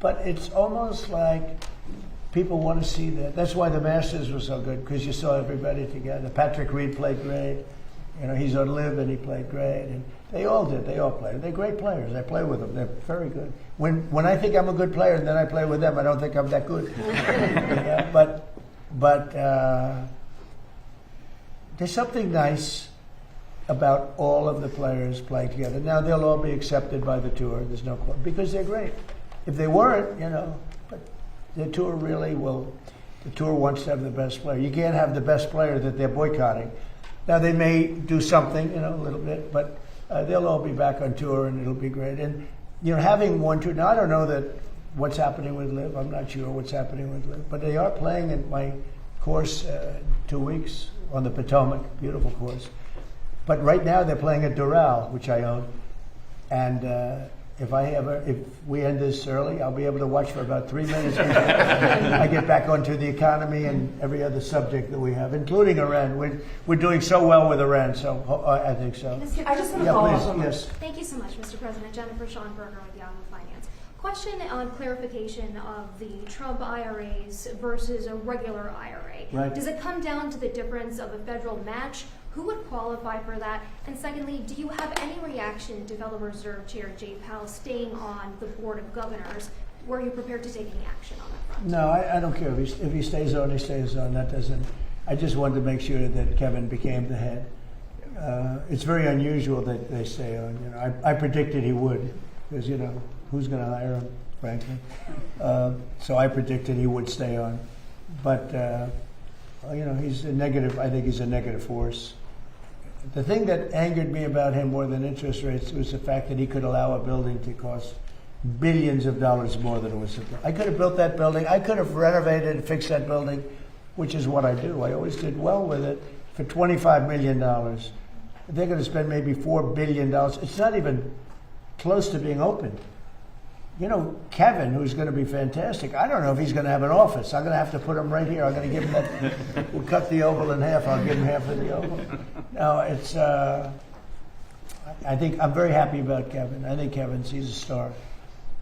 But it's almost like people want to see that. That's why the Masters was so good, because you saw everybody together. Patrick Reed played great. You know, he's on Live and he played great. And they all did. They all played. They're great players. I play with them. They're very good. When I think I'm a good player and then I play with them, I don't think I'm that good. Yeah, but there's something nice about all of the players playing together. Now they'll all be accepted by the tour. There's no question, because they're great. If they weren't, you know, but the tour really will. The tour wants to have the best player. You can't have the best player that they're boycotting. Now they may do something, you know, a little bit, but they'll all be back on tour and it'll be great. And you know, having one tour. Now I don't know that what's happening with Liv. I'm not sure what's happening with Liv, but they are playing at my course 2 weeks on the Potomac. Beautiful course. But right now they're playing at Doral, which I own, and if we end this early, I'll be able to watch for about 3 minutes. I get back onto the economy and every other subject that we have, including Iran. We're doing so well with Iran, so I think so. I just want to follow up on that. Yes. Thank you so much, Mr. President. Jennifer Schonberger with Yahoo Finance. Question on clarification of the Trump IRAs versus a regular IRA. Right. Does it come down to the difference of a federal match? Who would qualify for that? And secondly, do you have any reaction to Federal Reserve Chair Jay Powell staying on the Board of Governors? Were you prepared to take any action on that front? No, I don't care. If he stays on, he stays on. That doesn't. I just wanted to make sure that Kevin became the head. It's very unusual that they stay on. You know, I predicted he would, because you know who's going to hire him, frankly. So I predicted he would stay on, but you know he's a negative. I think he's a negative force. The thing that angered me about him more than interest rates was the fact that he could allow a building to cost billions of dollars more than it was supposed. I could have built that building. I could have renovated and fixed that building, which is what I do. I always did well with it for $25 million. They're going to spend maybe $4 billion. It's not even close to being opened. You know, Kevin, who's going to be fantastic, I don't know if he's going to have an office. I'm going to have to put him right here. I'm going to give him that. We'll cut the oval in half. I'll give him half of the oval. No, it's, I think, I'm very happy about Kevin. I think Kevin's, he's a star.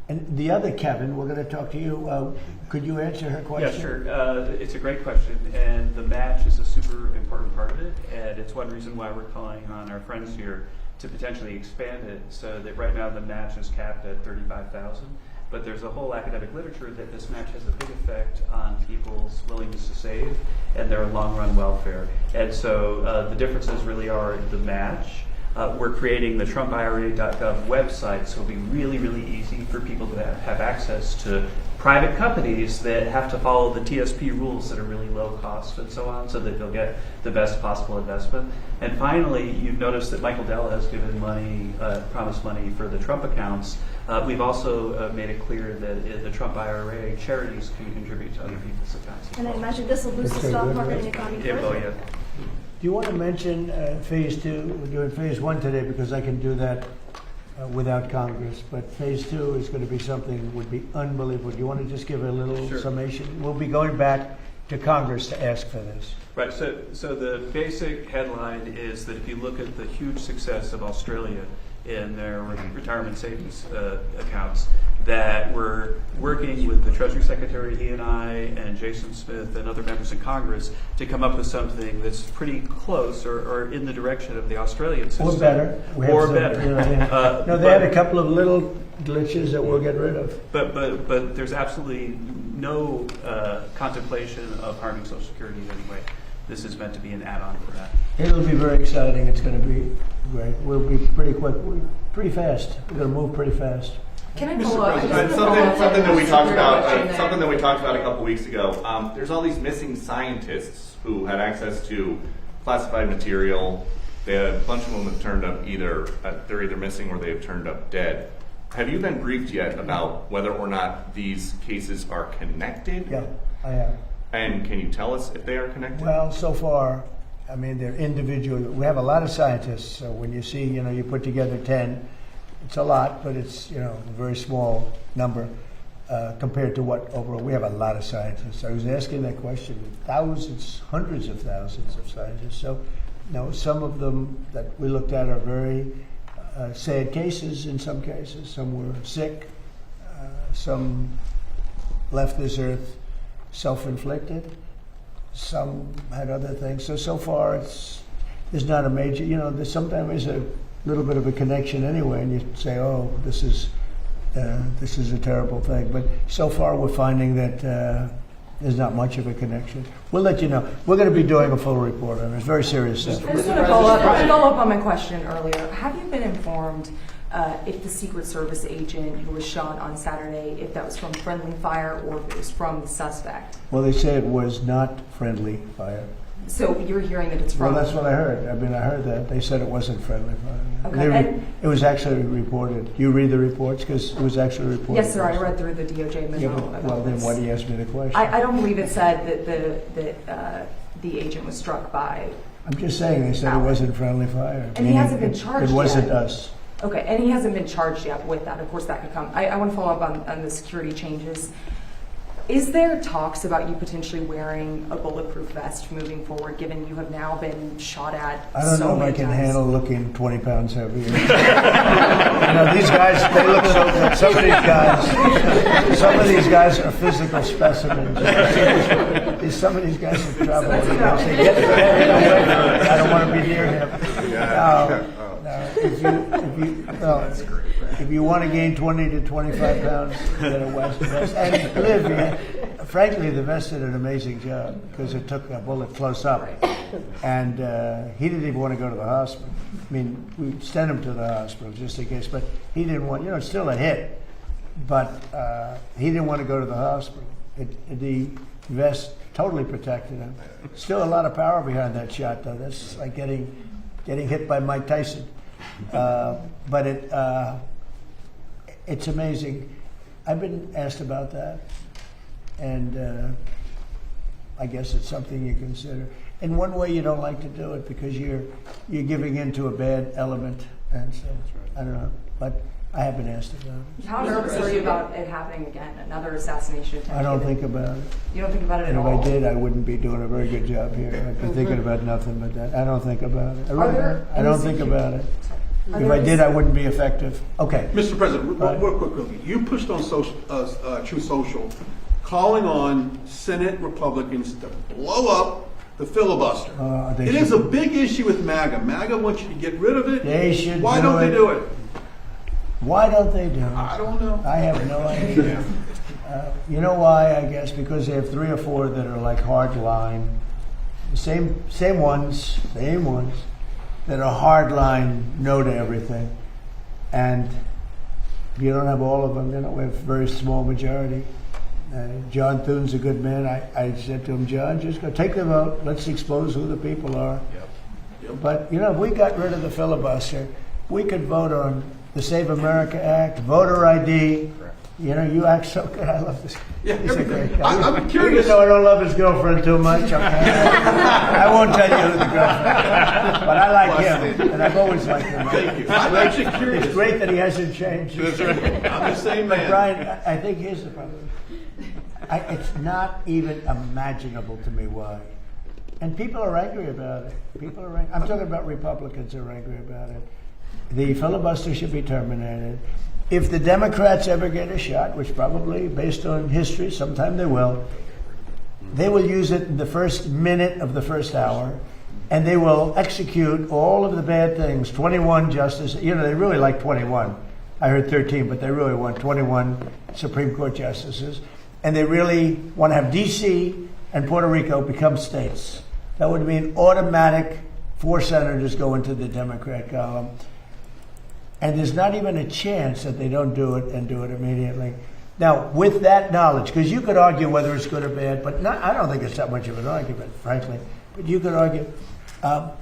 And the other Kevin, we're going to talk to you. Could you answer her question? Yeah, sure. It's a great question, and the match is a super important part of it, and it's one reason why we're calling on our friends here to potentially expand it so that right now the match is capped at $35,000, but there's a whole academic literature that this match has a big effect on people's willingness to save and their long-run welfare. And so the differences really are the match. We're creating the TrumpIRA.gov website, so it'll be really, really easy for people to have access to private companies that have to follow the TSP rules that are really low cost and so on, so that they'll get the best possible investment. And finally, you've noticed that Michael Dell has given money, promised money for the Trump accounts. We've also made it clear that the Trump IRA charities can contribute to other people's accounts. And I imagine this will boost the stock market and economy Yeah, further. yeah. Do you want to mention phase 2? We're doing phase 1 today because I can do that without Congress. But phase 2 is going to be something that would be unbelievable. Do you want to just give a little Sure. summation? We'll be going back to Congress to ask for this. Right, so the basic headline is that if you look at the huge success of Australia in their retirement savings accounts, that we're working with the Treasury Secretary, he and I, and Jason Smith and other members in Congress to come up with something that's pretty close or in the direction of the Australian system. Or better. Or better. No, they had a couple of little glitches that we'll get rid of. But there's absolutely no contemplation of harming Social Security in any way. This is meant to be an add-on for that. It'll be very exciting. It's going to be great. We'll be pretty quick, pretty fast. We're going to move pretty fast. Can I follow up? Something that we talked about. Something that we talked about a couple weeks ago. There's all these missing scientists who had access to classified material. A bunch of them have turned up they're either missing or they've turned up dead. Have you been briefed yet about whether or not these cases are connected? Yeah, I have. And can you tell us if they are connected? Well, so far, I mean, they're individual. We have a lot of scientists, so when you see, you put together 10, it's a lot, but it's, a very small number compared to what overall. We have a lot of scientists. I was asking that question. Thousands, hundreds of thousands of scientists. So, some of them that we looked at are very sad cases in some cases. Some were sick. Some left this earth self-inflicted. Some had other things. So far, there's not a major. Sometimes there's a little bit of a connection anyway, and you say, "Oh, this is a terrible thing." But so far, we're finding that there's not much of a connection. We'll let you know. We're going to be doing a full report on it. It's very serious stuff. I just want to follow up on my question earlier. Have you been informed if the Secret Service agent who was shot on Saturday, if that was from friendly fire or if it was from the suspect? Well, they say it was not friendly fire. So you're hearing that it's from? Well, that's what I heard. I heard that. They said it wasn't friendly fire. Okay. It was actually reported. You read the reports because it was actually reported. Yes, sir. I read through the DOJ memo. Yeah, well, then why do you ask me the question? I don't believe it said that the agent was struck by. I'm just saying they said it wasn't friendly fire. And he hasn't been charged It wasn't yet. us. Okay, and he hasn't been charged yet with that. Of course, that could come. I want to follow up on the security changes. Is there talks about you potentially wearing a bulletproof vest moving forward, given you have now been shot at I don't so know if I many can times? handle looking 20 pounds heavier. These guys, they look so good. Some of these guys are physical specimens. Some of these guys have traveled. I don't want to be near him. If you want to gain 20 to 25 pounds, get a vest. And Liv, frankly, the vest did an amazing job because it took a bullet close up. And he didn't even want to go to the hospital. I mean, we sent him to the hospital just in case, but he didn't want, it's still a hit. But he didn't want to go to the hospital. The vest totally protected him. Still a lot of power behind that shot, though. That's like getting getting hit by Mike Tyson. But it's amazing. I've been asked about that, and I guess it's something you consider. In one way, you don't like to do it because you're giving into a bad element, and so I don't know. But I have been asked about it. How nervous are you about it happening again? Another assassination attempt? I don't think about it. You don't think about it And at if all? I did, I wouldn't be doing a very good job here. I'd be thinking about nothing but that. I don't think about it. I really don't. I don't think about it. If I did, I wouldn't be effective. Okay. Mr. President, Right. real quickly, you pushed on Truth Social, calling on Senate Republicans to blow up the filibuster. They It is should. a big issue with MAGA. MAGA wants you to get rid of it. They should Why do don't they it. do it? Why don't they do it? I don't know. I have no idea. You know why? I guess because they have 3 or 4 that are like hard line, same ones that are hard line, no to everything, and you don't have all of them. You know, we have a very small majority. John Thune's a good man. I said to him, John, just go take the vote. Let's expose who the people are. But you know, if we got rid of the filibuster, we could vote on the Save America Act, voter ID. You know, you act so good. I love this. Yeah, He's a everything. great guy. I'm curious. Even though I don't love his girlfriend too much, okay? I won't tell you who the girlfriend is. But I like him, and I've always liked him. Thank you. I'm actually curious. It's great that he hasn't changed. I'm the same But man. Brian, I think here's the problem. It's not even imaginable to me why. And people are angry about it. People are angry. I'm talking about Republicans who are angry about it. The filibuster should be terminated. If the Democrats ever get a shot, which probably, based on history, sometime they will use it in the first minute of the first hour, and they will execute all of the bad things. 21 justices, you know, they really like 21. I heard 13, but they really want 21 Supreme Court justices. And they really want to have D.C. and Puerto Rico become states. That would mean automatic 4 senators go into the Democrat column. And there's not even a chance that they don't do it and do it immediately. Now, with that knowledge, because you could argue whether it's good or bad, but I don't think it's that much of an argument, frankly. But you could argue,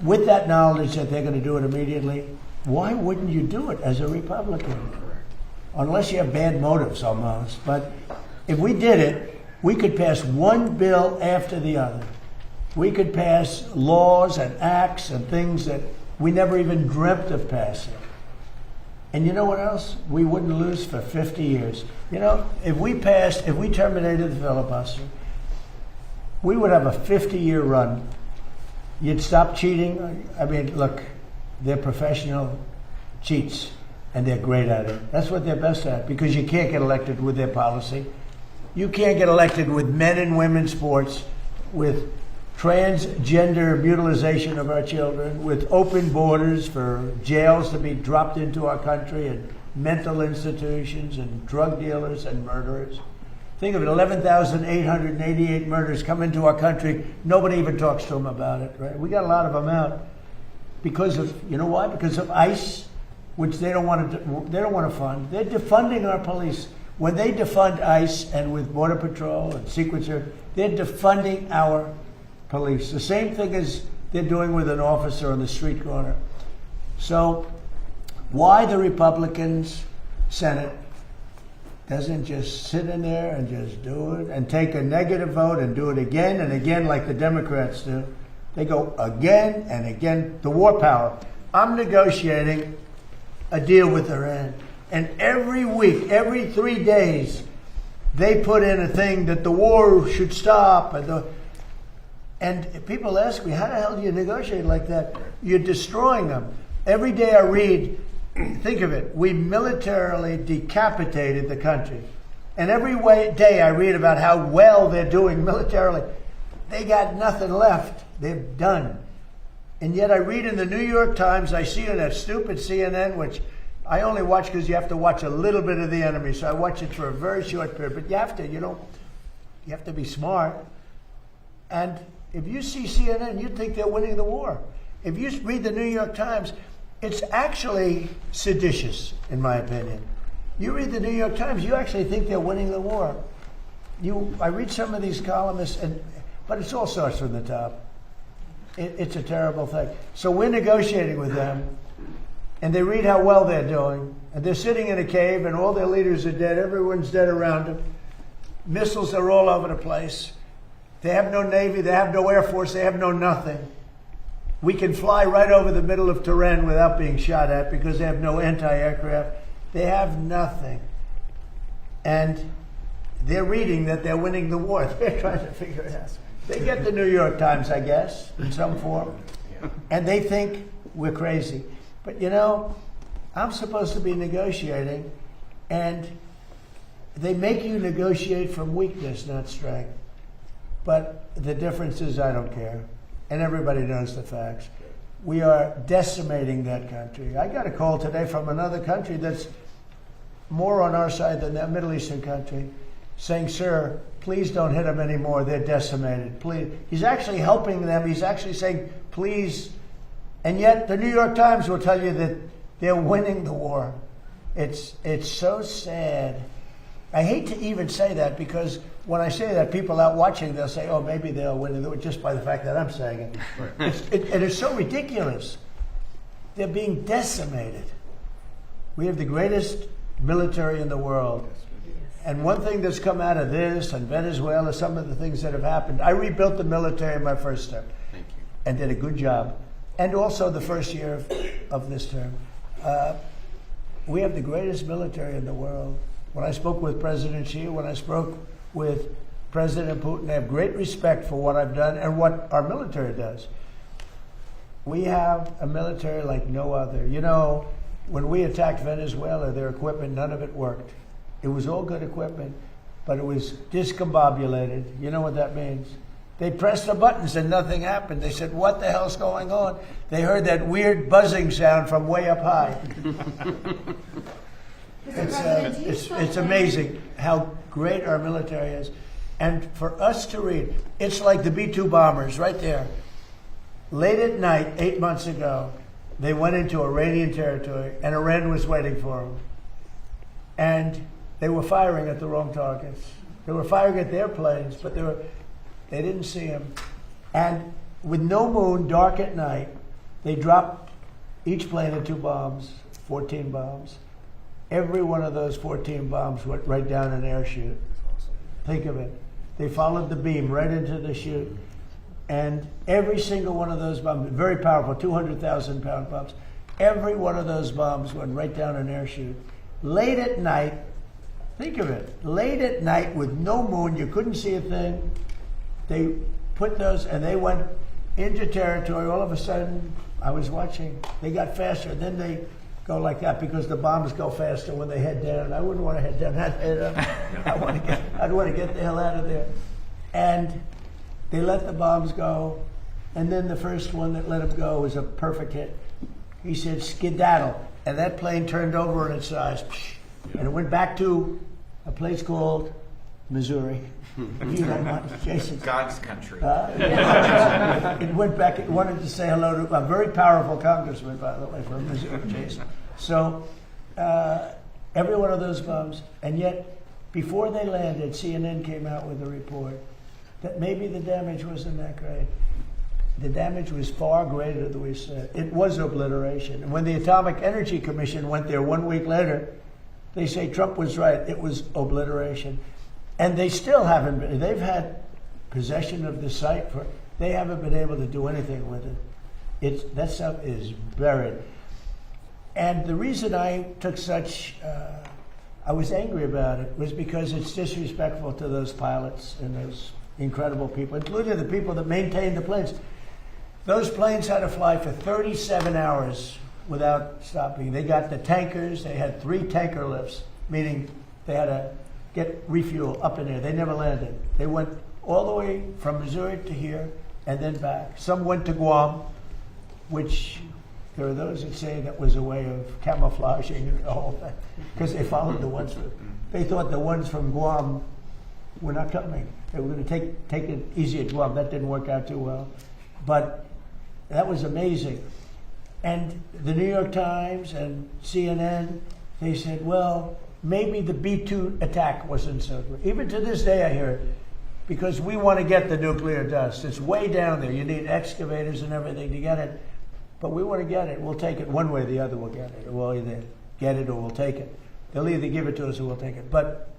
with that knowledge that they're going to do it immediately, why wouldn't you do it as a Republican? Unless you have bad motives almost. But if we did it, we could pass one bill after the other. We could pass laws and acts and things that we never even dreamt of passing. And you know what else? We wouldn't lose for 50 years. You know, if we terminated the filibuster, we would have a 50-year run. You'd stop cheating. I mean, look, they're professional cheats, and they're great at it. That's what they're best at, because you can't get elected with their policy. You can't get elected with men and women's sports, with transgender mutilization of our children, with open borders for jails to be dropped into our country, and mental institutions, and drug dealers and murderers. Think of it, 11,888 murders come into our country. Nobody even talks to them about it, right? We got a lot of them out because of, you know why? Because of ICE, which they don't want to fund. They're defunding our police. When they defund ICE and with Border Patrol and Secret Service, they're defunding our police. The same thing as they're doing with an officer on the street corner. So why the Republicans Senate doesn't just sit in there and just do it and take a negative vote and do it again and again like the Democrats do. They go again and again. The war power. I'm negotiating a deal with Iran. And every week, every 3 days, they put in a thing that the war should stop. And people ask me, how the hell do you negotiate like that? You're destroying them. Every day I read, think of it, we militarily decapitated the country. And every day I read about how well they're doing militarily. They got nothing left. They're done. And yet I read in the New York Times, I see on that stupid CNN, which I only watch because you have to watch a little bit of the enemy. So I watch it for a very short period. But you have to, you have to be smart. And if you see CNN, you'd think they're winning the war. If you read the New York Times, it's actually seditious, in my opinion. You read the New York Times, you actually think they're winning the war. I read some of these columnists, but it all starts from the top. it's a terrible thing. So we're negotiating with them, and they read how well they're doing, and they're sitting in a cave, and all their leaders are dead. Everyone's dead around them. Missiles are all over the place. They have no Navy. They have no Air Force. They have no nothing. We can fly right over the middle of Tehran without being shot at because they have no anti-aircraft. They have nothing. And they're reading that they're winning the war. They're trying to figure it out. They get the New York Times, I guess, in some form. And they think we're crazy. But you know, I'm supposed to be negotiating, and they make you negotiate from weakness, not strength. But the difference is I don't care. And everybody knows the facts. We are decimating that country. I got a call today from another country that's more on our side than that Middle Eastern country, saying, sir, please don't hit them anymore. They're decimated. Please. He's actually helping them. He's actually saying, please. And yet the New York Times will tell you that they're winning the war. It's so sad. I hate to even say that because when I say that, people out watching, they'll say, oh, maybe they'll win the war just by the fact that I'm saying it. Right. And it's so ridiculous. They're being decimated. We have the greatest military in the world. And one thing that's come out of this and Venezuela, some of the things that have happened, I rebuilt the military in my first term. Thank you. And did a good job. And also the first year of this term. We have the greatest military in the world. When I spoke with President Xi, when I spoke with President Putin, I have great respect for what I've done and what our military does. We have a military like no other. You know, when we attacked Venezuela, their equipment, none of it worked. It was all good equipment, but it was discombobulated. You know what that means? They pressed the buttons and nothing happened. They said, what the hell's going on? They heard that weird buzzing sound from way up high. It's amazing how great our military is. And for us to read, it's like the B-2 bombers right there. Late at night, 8 months ago, they went into Iranian territory, and Iran was waiting for them. And they were firing at the wrong targets. They were firing at their planes, but they didn't see them. And with no moon, dark at night, they dropped each plane at 2 bombs, 14 bombs. Every one of those 14 bombs went right down an air chute. Think of it. They followed the beam right into the chute. And every single one of those bombs, very powerful, 200,000-pound bombs, every one of those bombs went right down an air chute. Late at night, think of it, late at night with no moon, you couldn't see a thing. They put those, and they went into territory. All of a sudden, I was watching, they got faster. Then they go like that because the bombs go faster when they head down. I wouldn't want to head down. I'd head up. I'd want to get the hell out of there. And they let the bombs go. And then the first one that let them go was a perfect hit. He said, skedaddle. And that plane turned over on its side. And it went back to a place called Missouri. If you don't mind, Jason. God's country. It went back. It wanted to say hello to a very powerful congressman, by the way, from Missouri, Jason. So every one of those bombs, and yet before they landed, CNN came out with a report that maybe the damage wasn't that great. The damage was far greater than we said. It was obliteration. And when the Atomic Energy Commission went there 1 week later, they say Trump was right. It was obliteration. And they still haven't been. They've had possession of the site. They haven't been able to do anything with it. That stuff is buried. And the reason I took I was angry about it was because it's disrespectful to those pilots and those incredible people, including the people that maintained the planes. Those planes had to fly for 37 hours without stopping. They got the tankers. They had 3 tanker lifts, meaning they had to get refuel up in there. They never landed. They went all the way from Missouri to here and then back. Some went to Guam, which there are those that say that was a way of camouflaging the whole thing, because they followed the ones they thought the ones from Guam were not coming. They were going to take it easy at Guam. That didn't work out too well. But that was amazing. And the New York Times and CNN, they said, well, maybe the B-2 attack wasn't so great. Even to this day I hear it. because we want to get the nuclear dust. It's way down there. You need excavators and everything to get it. But we want to get it. We'll take it one way or the other. We'll get it. We'll either get it or we'll take it. They'll either give it to us or we'll take it. But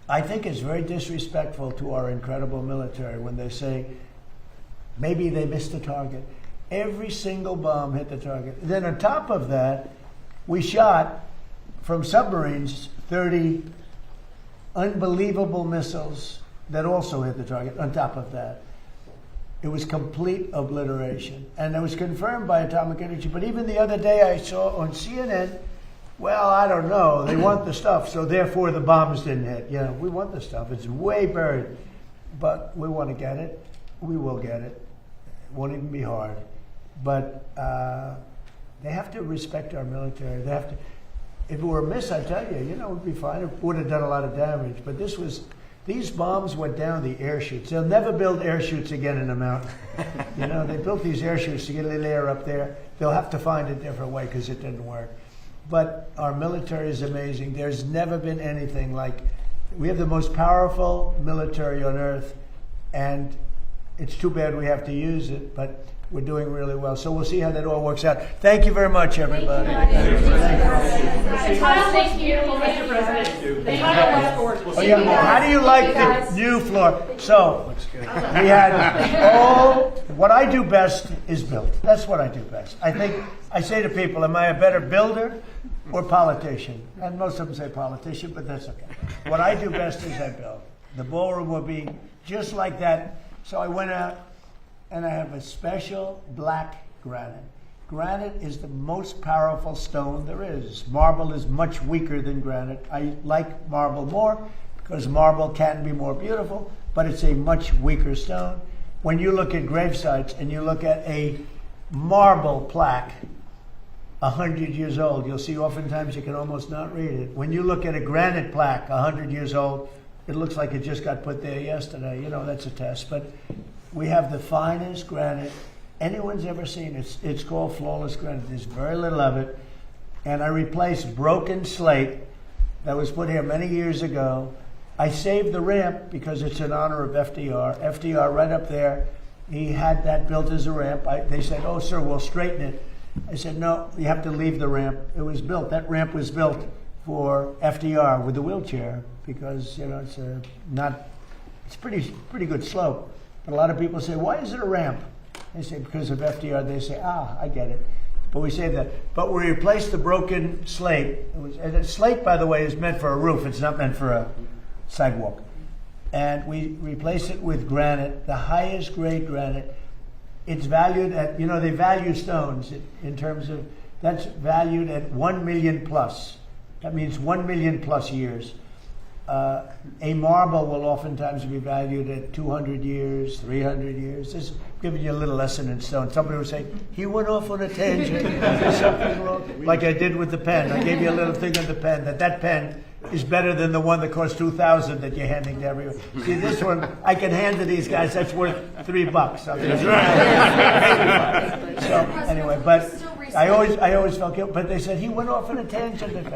I think it's very disrespectful to our incredible military when they say maybe they missed the target. Every single bomb hit the target. Then on top of that, we shot from submarines 30 unbelievable missiles that also hit the target on top of that. It was complete obliteration. And it was confirmed by Atomic Energy. But even the other day I saw on CNN, well, I don't know. They want the stuff, so therefore the bombs didn't hit. Yeah, we want the stuff. It's way buried. But we want to get it. We will get it. It won't even be hard. But they have to respect our military. They have to. If it were a miss, I tell you, it would be fine. It would have done a lot of damage. But these bombs went down the air chutes. They'll never build air chutes again in a mountain. They built these air chutes to get a little air up there. They'll have to find a different way because it didn't work. But our military is amazing. There's never been anything like. We have the most powerful military on earth, and it's too bad we have to use it, but we're doing really well. So we'll see how that all works out. Thank you very much, everybody. Thank you, Mr. President. Thank you. Oh, yeah. How do you like the new floor? So we had what I do best is build. That's what I do best. I think I say to people, am I a better builder or politician? And most of them say politician, but that's okay. What I do best is I build. The ballroom will be just like that. So I went out and I have a special black granite. Granite is the most powerful stone there is. Marble is much weaker than granite. I like marble more because marble can be more beautiful, but it's a much weaker stone. When you look at grave sites and you look at a marble plaque, 100 years old, you'll see oftentimes you can almost not read it. When you look at a granite plaque, 100 years old, it looks like it just got put there yesterday. That's a test. But we have the finest granite anyone's ever seen. It's called flawless granite. There's very little of it. And I replaced broken slate that was put here many years ago. I saved the ramp because it's in honor of FDR. FDR right up there, he had that built as a ramp. They said, oh, sir, we'll straighten it. I said, no, you have to leave the ramp. It was built. That ramp was built for FDR with the wheelchair because, it's pretty good slope. But a lot of people say, why is it a ramp? They say, because of FDR. They say, I get it. But we say that. But we replaced the broken slate. And slate, by the way, is meant for a roof. It's not meant for a sidewalk. And we replaced it with granite, the highest grade granite. It's valued at, they value stones in terms of, that's valued at 1 million plus. That means 1 million plus years. A marble will oftentimes be valued at 200 years, 300 years. This is giving you a little lesson in stone. Somebody would say, he went off on a tangent. There's something wrong. Like I did with the pen. I gave you a little thing on the pen, that pen is better than the one that cost $2,000 that you're handing to everyone. See, this one, I can hand to these guys, that's worth $3. Okay? So, anyway, but I always felt guilty. But they said, he went off on a tangent.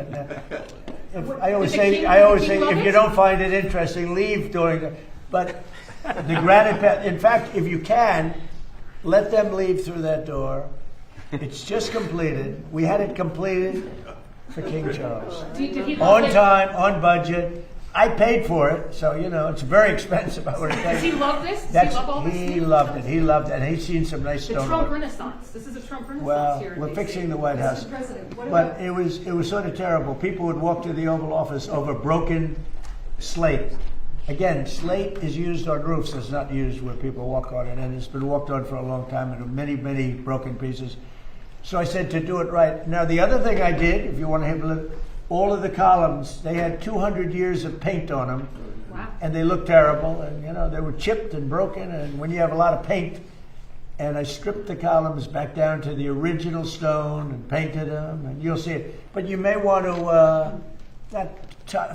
I always say, if you don't find it interesting, leave during the. But the granite path. In fact, if you can, let them leave through that door. It's just completed. We had it completed for King Charles. On time, on budget. I paid for it, so it's very expensive. Does he love this? Does he love all this? He loved it. He loved it, and he's seen some nice stone. The Trump Renaissance. This is a Trump Renaissance well, here. We're fixing the White House, Mr. President, what but about it was sort of terrible. People would walk to the Oval Office over broken slate. Again, slate is used on roofs. It's not used where people walk on it, and it's been walked on for a long time, and many broken pieces. So I said to do it right. Now the other thing I did, if you want to have a look. All of the columns, they had 200 years of paint on them, wow. And they looked terrible, and they were chipped and broken, and when you have a lot of paint, and I stripped the columns back down to the original stone and painted them, and you'll see it. But you may want to,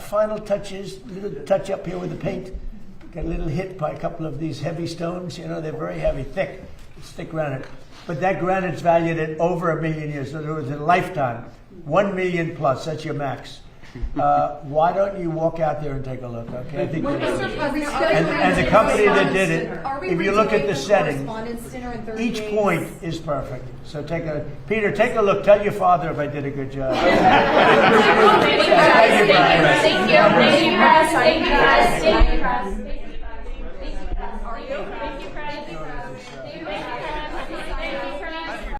final touches, little touch up here with the paint, get a little hit by a couple of these heavy stones, they're very heavy, thick granite. But that granite's valued at over 1 million years, so there was a lifetime. 1 million plus, that's your max. Why don't you walk out there and take a look, okay? I think Well, you'll- Mr. President, and the company that did it, Are we if you look at redoing the setting, Correspondence Dinner in 30 each days? point is perfect. So Peter, take a look. Tell your father if I did a good job. Thank you, Brian. Thank you, press. Thank you, press. Thank you, press.